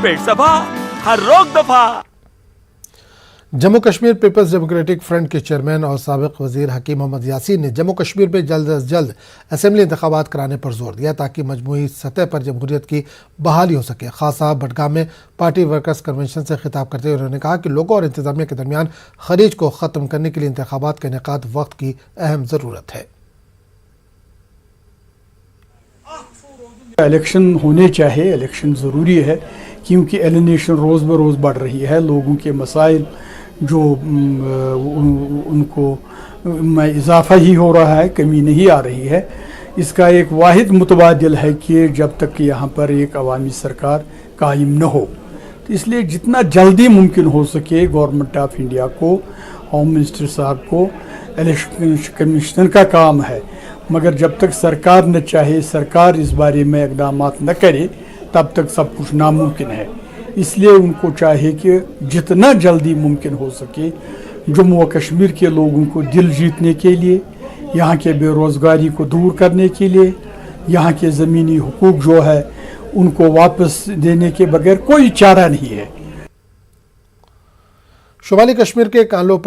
पेट सफा, हर रोग दफा। Jammu Kashmir peoples democratic front के चेयरमैन और साबिक वजीर हकीम मोहम्मद यासीन ने जम्मू कश्मीर में जल्द अज जल्द असेंबली इंतखाबात कराने पर जोर दिया ताकि मजमूई सतह पर जमहूरियत की बहाली हो सके। खासा बडगाम में पार्टी वर्कर्स कन्वेंशन से खिताब करते हुए उन्होंने कहा कि लोगों और इंतजामिया के दरमियान खरीज को ख़त्म करने के लिए इंतखाबात का इनेकाद वक्त की अहम ज़रूरत है। इलेक्शन होने चाहिए, इलेक्शन ज़रूरी है क्योंकि एलिनेशन रोज़ ब रोज़ बढ़ रही है। लोगों के मसाइल जो उनको में इजाफा ही हो रहा है, कमी नहीं आ रही है। इसका एक वाहिद मुतबादिल है कि जब तक यहाँ पर एक अवामी सरकार कायम न हो, तो इसलिए जितना जल्दी मुमकिन हो सके गवर्नमेंट ऑफ इंडिया को, होम मिनिस्टर साहब को, इलेक्शन कमीशनर का काम है, मगर जब तक सरकार न चाहे, सरकार इस बारे में इक़दाम न करे, तब तक सब कुछ नामुमकिन है। इसलिए उनको चाहिए कि जितना जल्दी मुमकिन हो सके जम्मू व कश्मीर के लोगों को दिल जीतने के लिए, यहाँ के बेरोज़गारी को दूर करने के लिए, यहाँ के ज़मीनी हुकूक जो है उनको वापस देने के बगैर कोई चारा नहीं है। शुमाली कश्मीर के कानलो